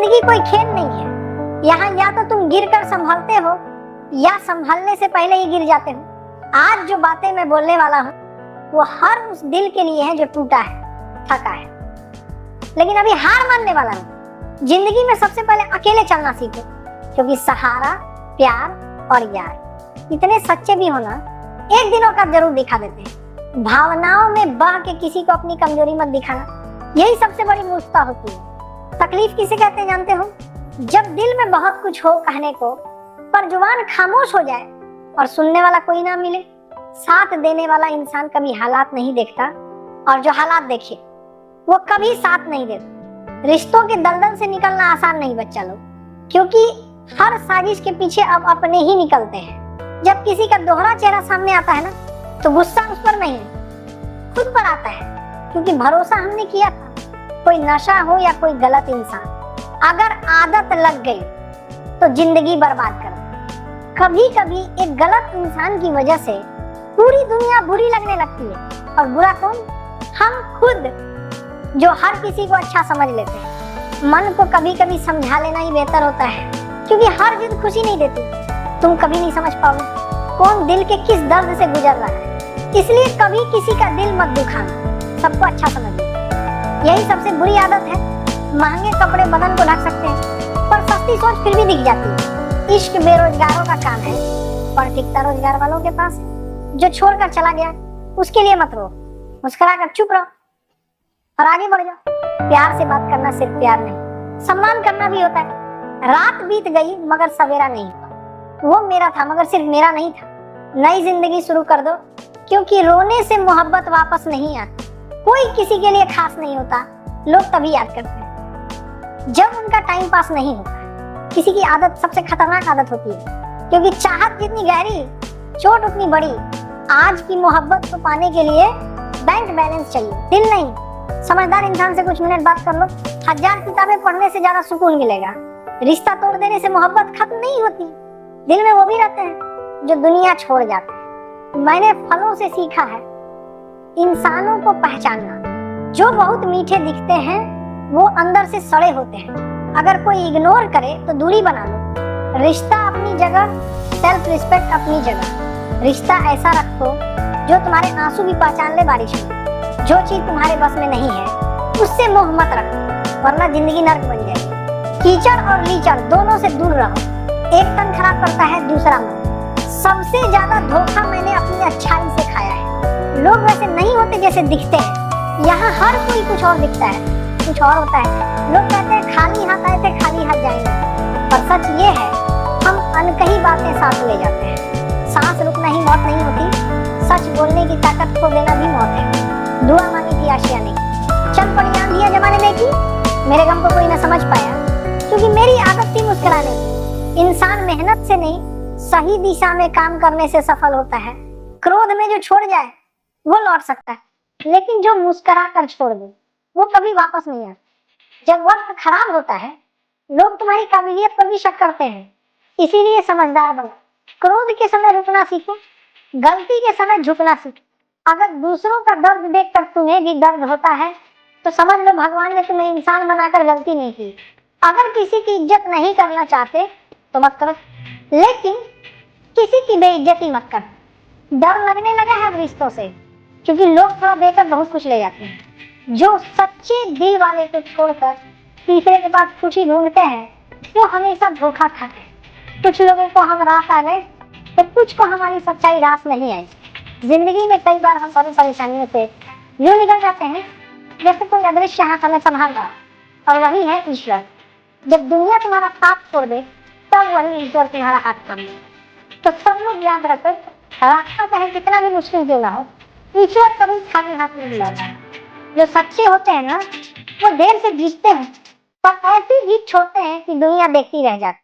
जिंदगी कोई खेल नहीं है। यहाँ या तो तुम गिर कर संभलते हो या संभलने से पहले ही गिर जाते हो। आज जो बातें मैं बोलने वाला हूँ वो हर उस दिल के लिए है जो टूटा है, थका है, लेकिन अभी हार मानने वाला नहीं। जिंदगी में सबसे पहले अकेले चलना सीखो, क्योंकि सहारा, प्यार और यार इतने सच्चे भी होना एक दिन औकात जरूर दिखा देते हैं। भावनाओं में बह के किसी को अपनी कमजोरी मत दिखाना, यही सबसे बड़ी मूर्खता होती है। तकलीफ किसे कहते हैं जानते हो? जब दिल में बहुत कुछ हो कहने को पर जुबान खामोश हो जाए और सुनने वाला कोई ना मिले। साथ देने वाला इंसान कभी हालात नहीं देखता, और जो हालात देखे वो कभी साथ नहीं देता। रिश्तों के दलदल से निकलना आसान नहीं बच्चा लोग, क्योंकि हर साजिश के पीछे अब अपने ही निकलते हैं। जब किसी का दोहरा चेहरा सामने आता है ना, तो गुस्सा उस पर नहीं खुद पर आता है, क्योंकि भरोसा हमने किया था। कोई नशा हो या कोई गलत इंसान, अगर आदत लग गई तो जिंदगी बर्बाद कर। कभी कभी एक गलत इंसान की वजह से पूरी दुनिया बुरी लगने लगती है, और बुरा कौन? हम खुद, जो हर किसी को अच्छा समझ लेते हैं। मन को कभी कभी समझा लेना ही बेहतर होता है, क्योंकि हर जिद खुशी नहीं देती। तुम कभी नहीं समझ पाओगे कौन दिल के किस दर्द से गुजर रहा है, इसलिए कभी किसी का दिल मत दुखाना, सबको अच्छा समझो। यही सबसे बुरी आदत है। महंगे कपड़े बदन को ढक सकते हैं, पर सस्ती सोच फिर भी दिख जाती है। इश्क बेरोजगारों का काम है, पर टिकता रोजगार वालों के पास है। जो छोड़कर चला गया उसके लिए मत रो, मुस्कुरा कर चुप रहो और आगे बढ़ जाओ। प्यार से बात करना सिर्फ प्यार नहीं, सम्मान करना भी होता है। रात बीत गई मगर सवेरा नहीं, वो मेरा था मगर सिर्फ मेरा नहीं था। नई जिंदगी शुरू कर दो, क्योंकि रोने से मोहब्बत वापस नहीं आती। कोई किसी के लिए खास नहीं होता, लोग तभी याद करते हैं जब उनका टाइम पास नहीं होता। किसी की आदत सबसे खतरनाक आदत होती है, क्योंकि चाहत जितनी गहरी, चोट उतनी बड़ी। आज की मोहब्बत को पाने के लिए बैंक बैलेंस चाहिए, दिल नहीं। समझदार इंसान से कुछ मिनट बात कर लो, 1000 किताबें पढ़ने से ज्यादा सुकून मिलेगा। रिश्ता तोड़ देने से मोहब्बत खत्म नहीं होती, दिल में वो भी रहते हैं जो दुनिया छोड़ जाते हैं। मैंने फलों से सीखा है इंसानों को पहचानना। जो बहुत मीठे दिखते हैं वो अंदर से सड़े होते हैं। अगर कोई इग्नोर करे तो दूरी बना लो। रिश्ता अपनी जगह, सेल्फ रिस्पेक्ट अपनी जगह। रिश्ता ऐसा रखो जो तुम्हारे आंसू भी पहचान ले बारिश में। जो चीज तुम्हारे बस में नहीं है उससे मोह मत रखो, वरना जिंदगी नर्क बन जाएगी। कीचड़ और लीचड़ दोनों से दूर रहो। एक तन खराब करता है, दूसरा मन। सबसे ज्यादा धोखा मैंने अपनी अच्छाई से खाया है। लोग वैसे नहीं होते जैसे दिखते हैं। यहाँ हर कोई कुछ और दिखता है, कुछ और होता है। लोग कहते हैं खाली हाथ आए थे खाली हाथ जाएंगे, पर सच ये है हम अनकही बातें साथ ले जाते हैं। सांस रुकना ही मौत नहीं होती, सच बोलने की ताकत खो देना भी मौत है। दुआ मांगी थी आशिया ने, चल पड़ी आंधियां जमाने में की, मेरे गम को कोई न समझ पाया, क्योंकि मेरी आदत थी मुस्कुराने की। इंसान मेहनत से नहीं, सही दिशा में काम करने से सफल होता है। क्रोध में जो छोड़ जाए वो लौट सकता है, लेकिन जो मुस्कुरा कर छोड़ दे वो कभी वापस नहीं आता। जब वक्त खराब होता है लोग तुम्हारी काबिलियत पर भी शक करते हैं, इसीलिए समझदार बनो। क्रोध के समय रुकना सीखो, गलती के समय झुकना सीखो। अगर दूसरों का दर्द देखकर तुम्हें भी दर्द होता है तो समझ लो भगवान ने तुम्हें इंसान बनाकर गलती नहीं की। अगर किसी की इज्जत नहीं करना चाहते तो मत करो, लेकिन किसी की बेइज्जती मत करो। डर लगने लगा है रिश्तों से, क्योंकि लोग थोड़ा देकर बहुत कुछ ले जाते हैं। जो सच्चे दिल वाले को छोड़कर तीसरे के पास खुशी ढूंढते हैं वो हमेशा धोखा खाते हैं। कुछ लोगों को हम रास आ गए तो कुछ को हमारी सच्चाई रास नहीं आई। जिंदगी में कई बार हम बड़ी परेशानियों से यूं निकल जाते हैं जैसे कोई अदृश्य हाथ हमें संभाल रहा, और वही है ईश्वर। जब दुनिया तुम्हारा साथ छोड़ दे तब वही ईश्वर तुम्हारा हाथ थाम ले। तो सब लोग याद रखो, रास्ता चाहे कितना भी मुश्किल क्यों ना हो, ईश्वर कभी खाली हाथ नहीं लाता। जो सच्चे होते हैं ना वो देर से जीतते हैं, पर ऐसी जीत छोड़ते हैं कि दुनिया देखती रह जाती है।